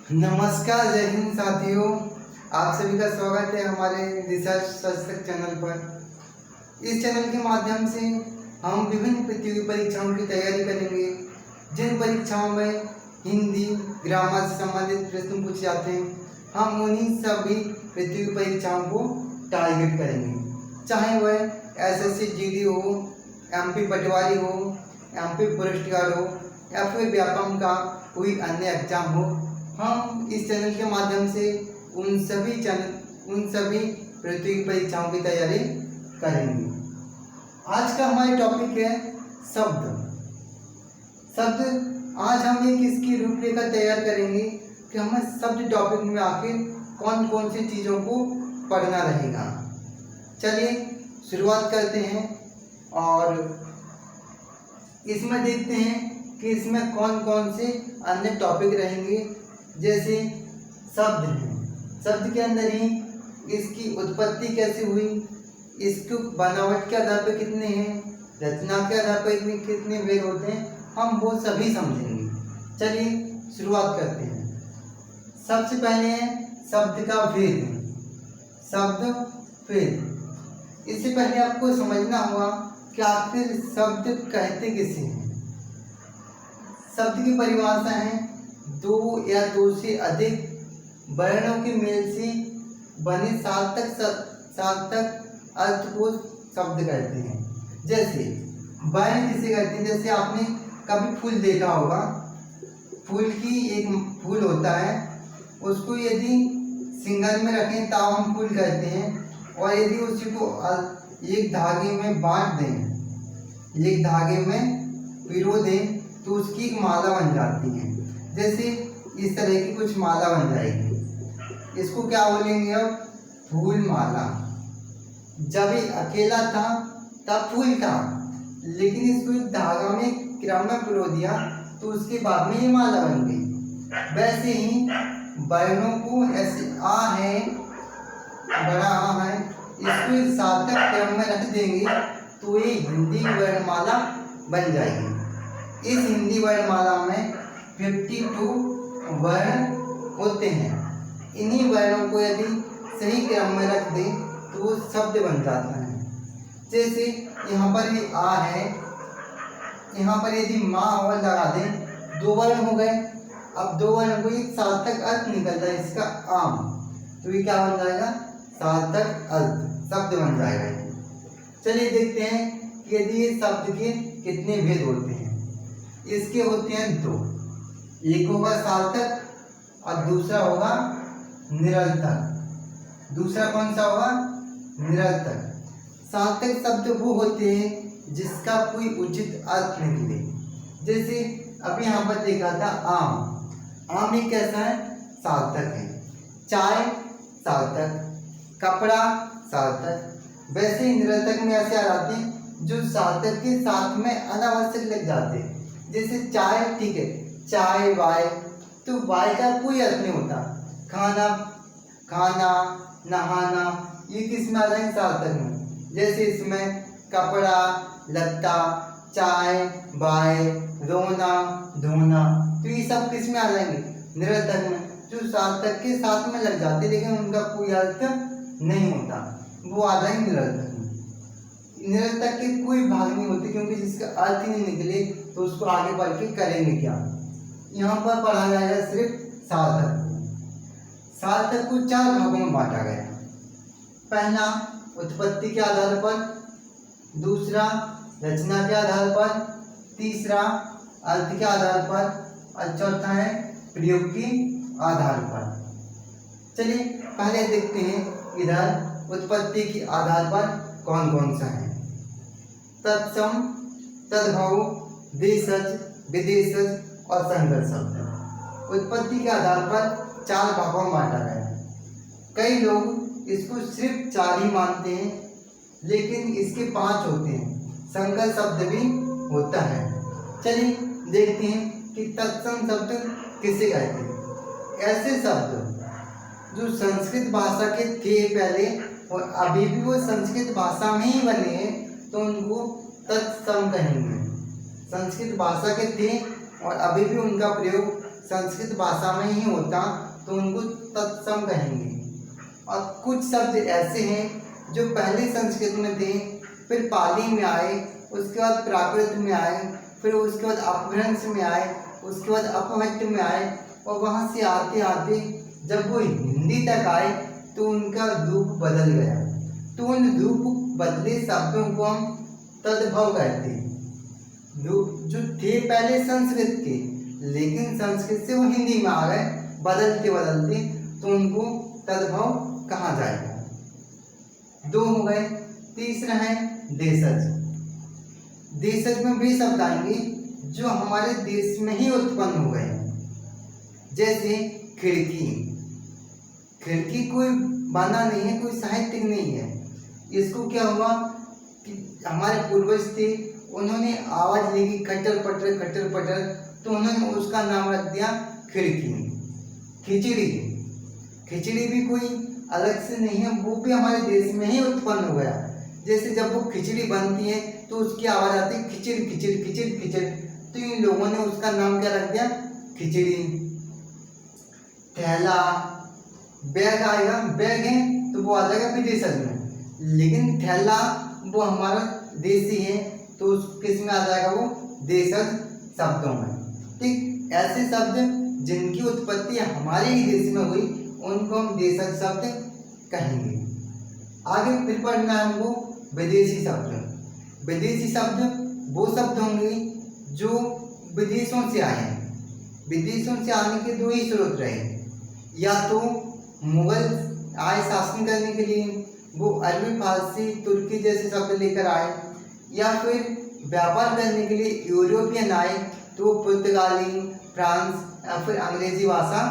नमस्कार, जय हिंद साथियों। आप सभी का स्वागत है हमारे रिसर्च सशक्त चैनल पर। इस चैनल के माध्यम से हम विभिन्न प्रतियोगी परीक्षाओं की तैयारी करेंगे। जिन परीक्षाओं में हिंदी ग्रामर से संबंधित प्रश्न पूछे जाते हैं, हम उन्हीं सभी प्रतियोगी परीक्षाओं को टारगेट करेंगे, चाहे वह एसएससी जीडी हो, एमपी पटवारी हो, एमपी फॉरेस्ट गार्ड हो या फिर व्यापम का कोई अन्य एग्जाम हो। हम इस चैनल के माध्यम से उन सभी प्रतियोगी परीक्षाओं की तैयारी करेंगे। आज का हमारा टॉपिक है शब्द। आज हम एक इसकी रूपरेखा तैयार करेंगे कि हमें शब्द टॉपिक में आखिर कौन कौन सी चीज़ों को पढ़ना रहेगा। चलिए शुरुआत करते हैं और इसमें देखते हैं कि इसमें कौन कौन से अन्य टॉपिक रहेंगे। जैसे शब्द हैं, शब्द के अंदर ही इसकी उत्पत्ति कैसे हुई, इसको बनावट के आधार पर कितने हैं, रचना के आधार पर कितने भेद होते हैं, हम वो सभी समझेंगे। चलिए शुरुआत करते हैं। सबसे पहले है शब्द का भेद। शब्द भेद, इससे पहले आपको समझना होगा कि आखिर शब्द कहते किसे हैं। शब्द की परिभाषा है दो या दो से अधिक वर्णों के मेल से बने सार्थक अर्थ को शब्द कहते हैं। जैसे वर्ण किसे कहते हैं, जैसे आपने कभी फूल देखा होगा, एक फूल होता है, उसको यदि सिंगल में रखें तो हम फूल कहते हैं, और यदि उसी को एक धागे में बांट दें, एक धागे में पिरो दें तो उसकी एक माला बन जाती है। जैसे इस तरह की कुछ माला बन जाएगी, इसको क्या बोलेंगे अब, फूल माला। जब ये अकेला था तब फूल था, लेकिन इसको एक धागा में क्रम में पिरो दिया तो उसके बाद में ये माला बन गई। वैसे ही वर्णों को ऐसे आ है, बड़ा आ है, इसको एक सार्थक क्रम में रख देंगे तो ये हिंदी वर्णमाला बन जाएगी। इस हिंदी वर्णमाला में 52 वर्ण होते हैं। इन्हीं वर्णों को यदि सही क्रम में रख दें तो वो शब्द बन जाता है। जैसे यहाँ पर ये आ है, यहाँ पर यदि माँ और लगा दें, दो वर्ण हो गए। अब दो वर्ण को एक सार्थक अर्थ निकल जाए इसका आम, तो ये क्या बन जाएगा, सार्थक अर्थ, शब्द बन जाएगा। चलिए देखते हैं कि यदि ये शब्द के कितने भेद होते हैं। इसके होते हैं दो, एक होगा सार्थक और दूसरा होगा निरर्थक। दूसरा कौन सा होगा, निरर्थक। सार्थक शब्द वो होते हैं जिसका कोई उचित अर्थ निकले। जैसे अभी यहाँ पर देखा था आम एक कैसा है, सार्थक है। चाय सार्थक, कपड़ा सार्थक। वैसे ही निरर्थक में ऐसे आ जाते हैं जो सार्थक के साथ में अनावश्यक लग जाते हैं। जैसे चाय, ठीक है, चाय वाय, तो वाय का कोई अर्थ नहीं होता। खाना, नहाना, ये किस में आ जाएंगे, सार्थक में। जैसे इसमें कपड़ा, लत्ता, चाय, वाय, रोना, धोना, तो ये सब किस में आ जाएंगे, निरर्थक में, जो सार्थक के साथ में लग जाते लेकिन उनका कोई अर्थ नहीं होता, वो आ जाएंगे निरर्थक में। निरर्थक के कोई भाग नहीं होते, क्योंकि जिसका अर्थ ही नहीं निकले तो उसको आगे बढ़ के करेंगे क्या। यहाँ पर पढ़ा जाएगा सिर्फ सार्थक को। सार्थक को 4 भागों में बांटा गया। पहला उत्पत्ति के आधार पर, दूसरा रचना के आधार पर, तीसरा अर्थ के आधार पर, और चौथा है प्रयोग के आधार पर। चलिए पहले देखते हैं इधर उत्पत्ति के आधार पर कौन कौन सा है। तत्सम, तद्भव, देशज, विदेशज और संकर शब्द उत्पत्ति के आधार पर 4 भागों में बांटा गया है। कई लोग इसको सिर्फ 4 ही मानते हैं, लेकिन इसके 5 होते हैं, संकर शब्द भी होता है। चलिए देखते हैं कि तत्सम शब्द किसे कहते हैं। ऐसे शब्द जो संस्कृत भाषा के थे पहले और अभी भी वो संस्कृत भाषा में ही बने हैं, तो उनको तत्सम कहेंगे। संस्कृत भाषा के थे और अभी भी उनका प्रयोग संस्कृत भाषा में ही होता तो उनको तत्सम कहेंगे। और कुछ शब्द ऐसे हैं जो पहले संस्कृत में थे, फिर पाली में आए, उसके बाद प्राकृत में आए, फिर उसके बाद अपभ्रंश में आए, उसके बाद अपभट्ट में आए, और वहाँ से आते आते जब वो हिंदी तक आए तो उनका रूप बदल गया। तो उन रूप बदले शब्दों को हम तद्भव कहते हैं, जो थे पहले संस्कृत के, लेकिन संस्कृत से वो हिंदी में आ गए बदलते बदलते, तो उनको तद्भव कहा जाएगा। दो हो गए। तीसरा है देशज। देशज में भी शब्द आएंगे जो हमारे देश में ही उत्पन्न हो गए, जैसे खिड़की। खिड़की कोई बना नहीं है, कोई साहित्यिक नहीं है। इसको क्या हुआ कि हमारे पूर्वज थे, उन्होंने आवाज ली खटर पटर, तो उन्होंने उसका नाम रख दिया खिड़की। खिचड़ी, खिचड़ी भी कोई अलग से नहीं है, वो भी हमारे देश में ही उत्पन्न हो गया। जैसे जब वो खिचड़ी बनती है तो उसकी आवाज आती है खिचड़ खिचड़ खिचड़ खिचड़, तो इन लोगों ने उसका नाम क्या रख दिया, खिचड़ी। थैला, बैग आएगा, बैग है तो वो आ जाएगा विदेशज में, लेकिन थैला वो हमारा देसी है तो किस में आ जाएगा, वो देशज शब्दों में। ठीक, ऐसे शब्द जिनकी उत्पत्ति हमारे ही देश में हुई उनको हम देशज शब्द कहेंगे। आगे फिर पढ़ना है हमको विदेशी शब्द। विदेशी शब्द वो शब्द होंगे जो विदेशों से आए हैं। विदेशों से आने के दो ही स्रोत रहे, या तो मुगल आए शासन करने के लिए, वो अरबी, फारसी, तुर्की जैसे शब्द लेकर आए, या फिर व्यापार करने के लिए यूरोपियन आए तो वो पुर्तगाली, फ्रांस या फिर अंग्रेजी भाषा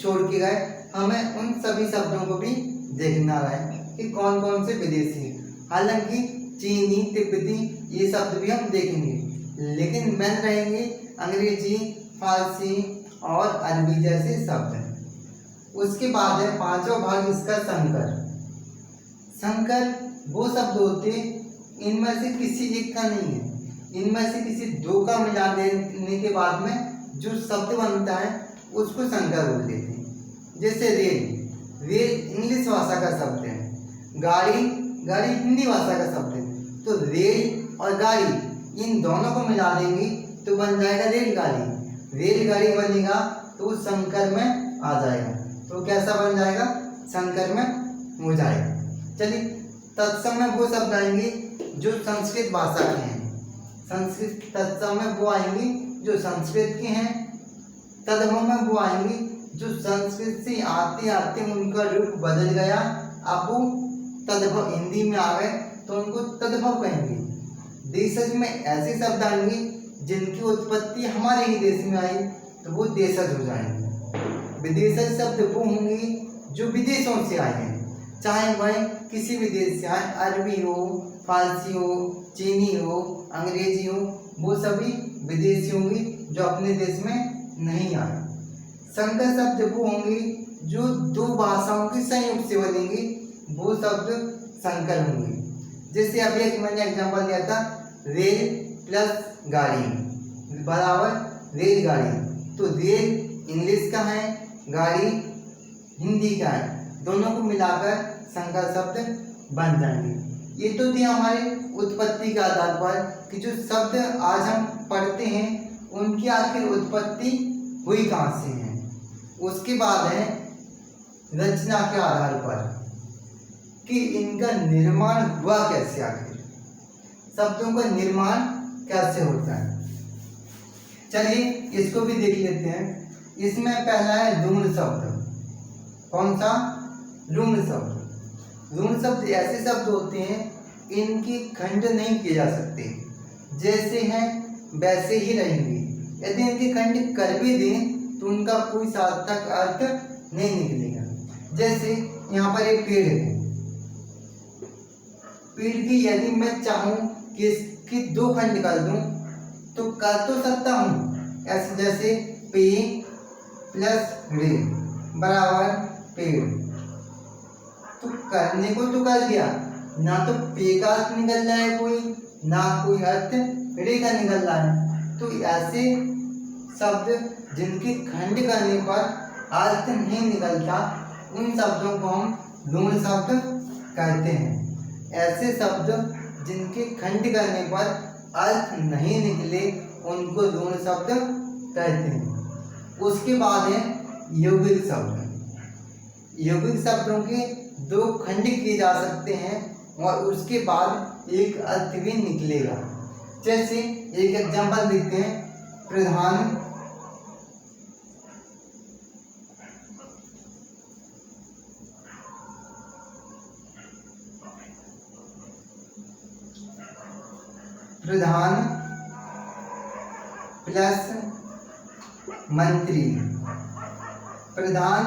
छोड़ के गए। हमें उन सभी शब्दों को भी देखना है कि कौन कौन से विदेशी हैं। हालांकि चीनी, तिब्बती ये शब्द भी हम देखेंगे, लेकिन मेन रहेंगे अंग्रेजी, फारसी और अरबी जैसे शब्द। उसके बाद है पांचवा भाग इसका संकर। संकर वो शब्द होते इनमें से किसी एक का नहीं है, इनमें से किसी दो का मिला देने के बाद में जो शब्द बनता है उसको संकर बोल देते हैं। जैसे रेल, रेल इंग्लिश भाषा का शब्द है। गाड़ी, गाड़ी हिंदी भाषा का शब्द है। तो रेल और गाड़ी इन दोनों को मिला देंगे तो बन जाएगा रेलगाड़ी। रेलगाड़ी बनेगा तो वो संकर में आ जाएगा। तो कैसा बन जाएगा, संकर में हो जाएगा। चलिए, तत्सम में वो शब्द आएंगे जो संस्कृत भाषा के हैं। संस्कृत तत्सम में वो आएंगे जो संस्कृत के हैं। तद्भव में वो आएंगे जो संस्कृत से आते आते उनका रूप बदल गया, अब वो तद्भव हिंदी में आ गए तो उनको तद्भव कहेंगे। देशज में ऐसे शब्द आएंगे जिनकी उत्पत्ति हमारे ही देश में आई तो वो देशज हो जाएंगे। विदेशज शब्द वो होंगे जो विदेशों से आए हैं, चाहे वह किसी भी देश से आए, अरबी हो, फारसी हो, चीनी हो, अंग्रेजी हो, वो सभी विदेशी होंगे जो अपने देश में नहीं आए। संकर शब्द वो होंगे जो दो भाषाओं के संयोग से बनेंगे, वो शब्द संकर होंगे। जैसे अभी एक मैंने एग्जांपल दिया था, रेल प्लस गाड़ी बराबर रेलगाड़ी। तो रेल इंग्लिश का है, गाड़ी हिंदी का है, दोनों को मिलाकर संकर शब्द बन जाएंगे। ये तो थी हमारे उत्पत्ति के आधार पर कि जो शब्द आज हम पढ़ते हैं उनकी आखिर उत्पत्ति हुई कहाँ से है। उसके बाद है रचना के आधार पर कि इनका निर्माण हुआ कैसे, आखिर शब्दों का निर्माण कैसे होता है। चलिए इसको भी देख लेते हैं। इसमें पहला है ऋण शब्द। कौन सा, ऋण शब्द। ऋण शब्द ऐसे शब्द होते हैं इनकी खंड नहीं किए जा सकते, जैसे हैं वैसे ही रहेंगे। यदि इनकी खंड कर भी दें तो उनका कोई सार्थक अर्थ नहीं निकलेगा। जैसे यहाँ पर एक पेड़ है, पेड़ की यदि मैं चाहूँ कि इसकी दो खंड कर दूं तो कर तो सकता हूँ, ऐसे जैसे पे प्लस रे बराबर पेड़। तो करने को तो कर दिया, ना तो पे का अर्थ निकल रहा है कोई, ना कोई अर्थ रे का निकल रहा है। तो ऐसे शब्द जिनके खंड करने पर अर्थ नहीं निकलता उन शब्दों को हम लूण शब्द कहते हैं। ऐसे शब्द जिनके खंड करने पर अर्थ नहीं निकले उनको लूण शब्द कहते हैं। उसके बाद है यौगिक शब्द। यौगिक शब्दों के दो खंड किए जा सकते हैं और उसके बाद एक अर्थ भी निकलेगा। जैसे एक एग्जाम्पल देखते हैं, प्रधान, प्रधान प्लस मंत्री। प्रधान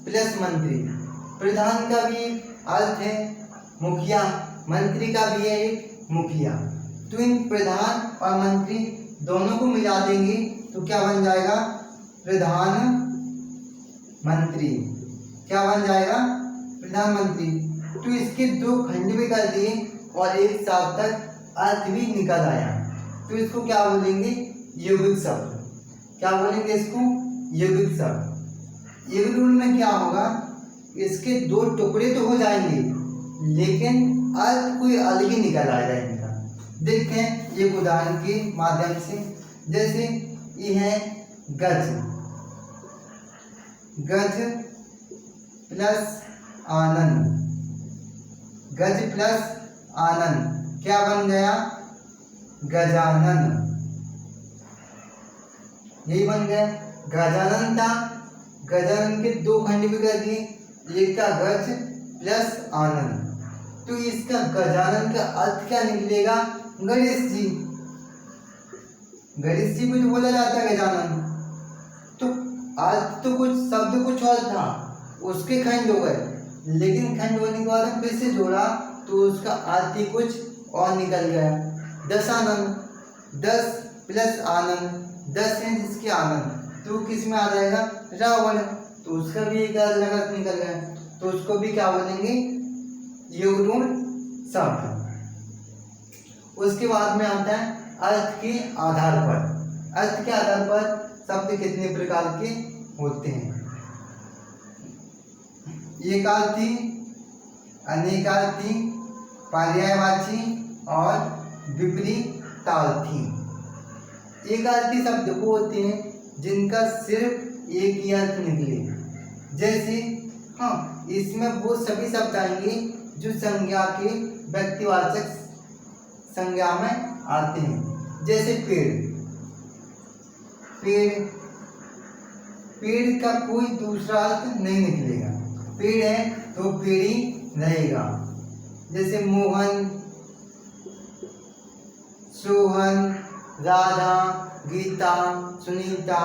प्लस मंत्री, प्रधान का भी अर्थ है मुखिया, मंत्री का भी है एक मुखिया। तो इन प्रधान और मंत्री दोनों को मिला देंगे तो क्या बन जाएगा, प्रधान मंत्री। क्या बन जाएगा, प्रधानमंत्री। तो इसके दो खंड भी कर दिए और एक साथ तक अर्थ भी निकल आया, तो इसको क्या बोलेंगे, यौगिक शब्द। क्या बोलेंगे इसको, यौगिक शब्द। यौगिक रूल में क्या होगा, इसके दो टुकड़े तो हो जाएंगे लेकिन अर्थ कोई अलग ही निकल आएगा इनका। देखते हैं एक उदाहरण के माध्यम से। जैसे ये है गज, गज प्लस आनंद, गज प्लस आनंद क्या बन गया, गजानन। यही बन गया, गजानन था, गजानन के दो खंड भी कर दिए, एक का गज प्लस आनंद। तो इसका गजानन का अर्थ क्या निकलेगा, गणेश जी। गणेश जी को जो बोला जाता है गजानन, तो अर्थ तो कुछ शब्द कुछ और था, उसके खंड हो गए, लेकिन खंड होने के बाद फिर से जोड़ा तो उसका अर्थ ही कुछ और निकल गया। दशानंद, 10 प्लस आनंद, 10 है जिसके आनंद, तो किस में आ जाएगा, रावण। तो उसका भी एक अलग अर्थ निकल गया, तो उसको भी क्या बोलेंगे, यौगिक शब्द। उसके बाद में आता है अर्थ के आधार पर। अर्थ के आधार पर शब्द कितने प्रकार के होते हैं, एकार्थी, अनेकार्थी, पर्यायवाची और विपरीतार्थी। एकार्थी शब्द वो होते हैं जिनका सिर्फ एक ही अर्थ निकले। जैसे इसमें वो सभी शब्द आएंगे जो संज्ञा के व्यक्तिवाचक संज्ञा में आते हैं। जैसे पेड़, पेड़, पेड़ का कोई दूसरा अर्थ नहीं निकलेगा, पेड़ है तो पेड़ ही रहेगा। जैसे मोहन, सोहन, राधा, गीता, सुनीता,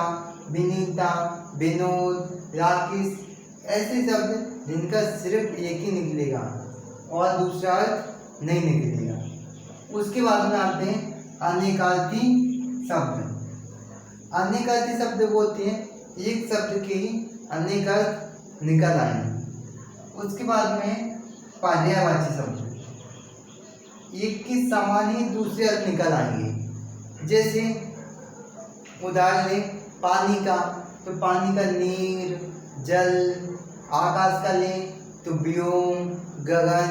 विनीता, विनोद, राकेश, ऐसे शब्द जिनका सिर्फ एक ही निकलेगा और दूसरा अर्थ नहीं निकलेगा। उसके बाद में आते हैं अनेकार्थी शब्द। अनेकार्थी शब्द वो होते हैं एक शब्द के ही अनेक अर्थ निकल आए। उसके बाद में पर्यायवाची शब्द, एक के समान ही दूसरे अर्थ निकल आएंगे। जैसे उदाहरण लें पानी का, तो पानी का नीर, जल। आकाश का लें तो व्योम, गगन,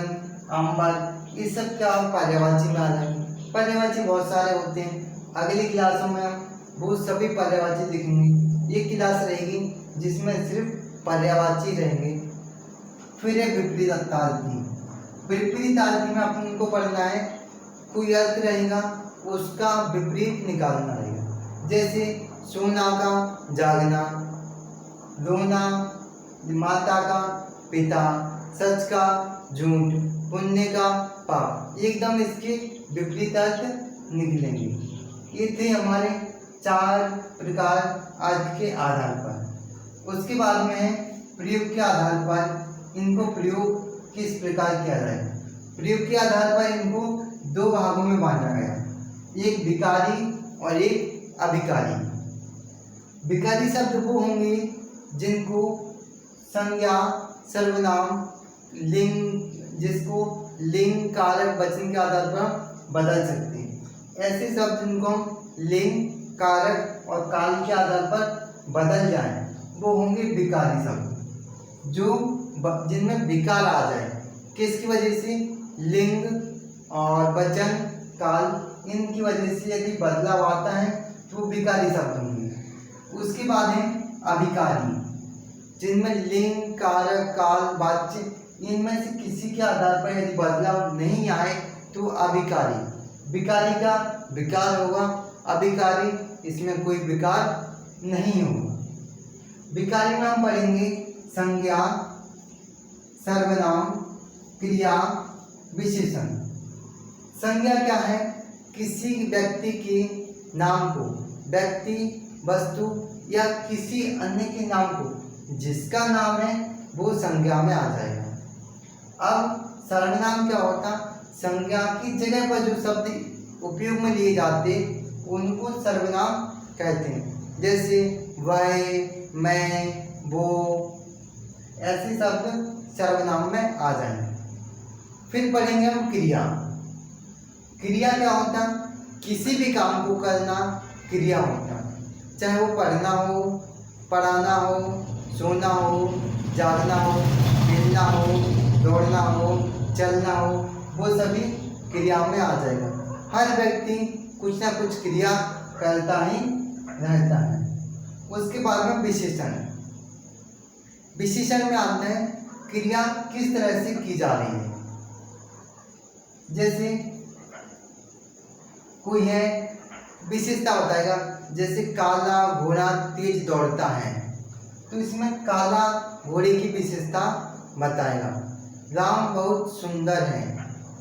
अंबर। ये सब क्या पर्यायवाची में आ जाएंगे। पर्यायवाची बहुत सारे होते हैं, अगली क्लासों में हम वो सभी पर्यायवाची लिखेंगे। एक क्लास रहेगी जिसमें सिर्फ पर्यायवाची रहेंगे। फिर है विपरीतार्थी। विपरीतार्थी में अपन को पढ़ना है, कोई अर्थ रहेगा उसका विपरीत निकालना रहेगा। जैसे सोना का जागना, रोना, माता का पिता, सच का झूठ, पुण्य का पाप, एकदम इसके विपरीत अर्थ निकलेंगे। ये थे हमारे 4 प्रकार अर्थ के आधार पर। उसके बाद में है प्रयोग के आधार पर इनको प्रयोग किस प्रकार किया जाए। प्रयोग के आधार पर इनको 2 भागों में बांटा गया, एक विकारी और एक अभिकारी। विकारी शब्द वो होंगे जिनको संज्ञा, सर्वनाम, लिंग, जिसको लिंग, कारक, वचन के आधार पर बदल सकते हैं। ऐसे शब्द जिनको हम लिंग, कारक और काल के आधार पर बदल जाए वो होंगे विकारी शब्द, जो जिनमें विकार आ जाए। किसकी वजह से? लिंग और वचन काल इनकी वजह से यदि बदलाव आता है तो विकारी शब्द होंगे। उसके बाद है अभिकारी, जिनमें लिंग कारक काल वाच्य इनमें से किसी के आधार पर यदि बदलाव नहीं आए तो अभिकारी। विकारी का विकार होगा, अभिकारी इसमें कोई विकार नहीं होगा। विकारी में हम पढ़ेंगे संज्ञा, सर्वनाम, क्रिया, विशेषण। संज्ञा क्या है? किसी व्यक्ति के नाम को, व्यक्ति, वस्तु या किसी अन्य के नाम को जिसका नाम है वो संज्ञा में आ जाएगा। अब सर्वनाम क्या होता? संज्ञा की जगह पर जो शब्द उपयोग में लिए जाते उनको सर्वनाम कहते हैं। जैसे वह, मैं, वो, ऐसे शब्द सर्वनाम में आ जाएंगे। फिर पढ़ेंगे हम क्रिया। क्रिया क्या होता? किसी भी काम को करना क्रिया होता, चाहे वो पढ़ना हो, पढ़ाना हो, सोना हो, जागना हो, खेलना हो, दौड़ना हो, चलना हो, वो सभी क्रिया में आ जाएगा। हर व्यक्ति कुछ ना कुछ क्रिया करता ही रहता है। उसके बाद में विशेषण। विशेषण में आता है क्रिया किस तरह से की जा रही है। जैसे कोई है, विशेषता बताएगा, जैसे काला घोड़ा तेज दौड़ता है तो इसमें काला घोड़े की विशेषता बताएगा। राम बहुत सुंदर है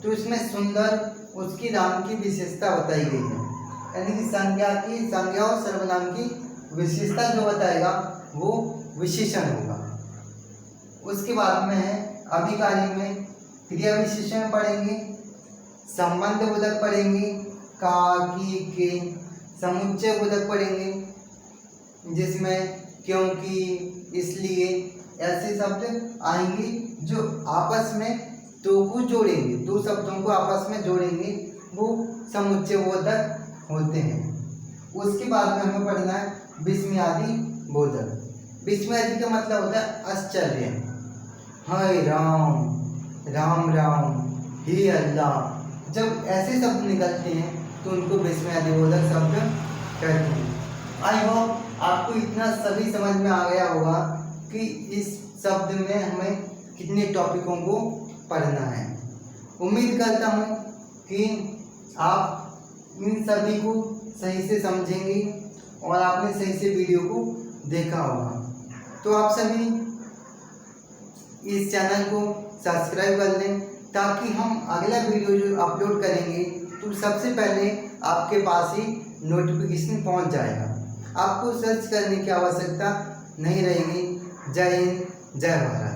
तो इसमें सुंदर उसकी राम की विशेषता बताई गई है। यानी कि संज्ञा और सर्वनाम की विशेषता जो बताएगा वो विशेषण होगा। उसके बाद में है अभिकारी में क्रिया विशेषण पढ़ेंगे, संबंध बोधक पढ़ेंगे, का, की, के, समुच्चय बोधक पढ़ेंगे जिसमें क्योंकि, इसलिए ऐसे शब्द आएंगे जो आपस में दो को जोड़ेंगे, दो शब्दों को आपस में जोड़ेंगे, वो समुच्चय बोधक होते हैं। उसके बाद में हमें पढ़ना है विस्मयादि बोधक। विस्मयादि का मतलब होता है आश्चर्य। हाय राम, राम राम, हे अल्लाह, जब ऐसे शब्द निकलते हैं तो उनको विस्मयादिबोधक शब्द कहते हैं। आई होप आपको इतना सभी समझ में आ गया होगा कि इस शब्द में हमें कितने टॉपिकों को पढ़ना है। उम्मीद करता हूँ कि आप इन सभी को सही से समझेंगे और आपने सही से वीडियो को देखा होगा। तो आप सभी इस चैनल को सब्सक्राइब कर लें ताकि हम अगला वीडियो जो अपलोड करेंगे तो सबसे पहले आपके पास ही नोटिफिकेशन पहुंच जाएगा। आपको सर्च करने की आवश्यकता नहीं रहेगी। जय हिंद, जय भारत।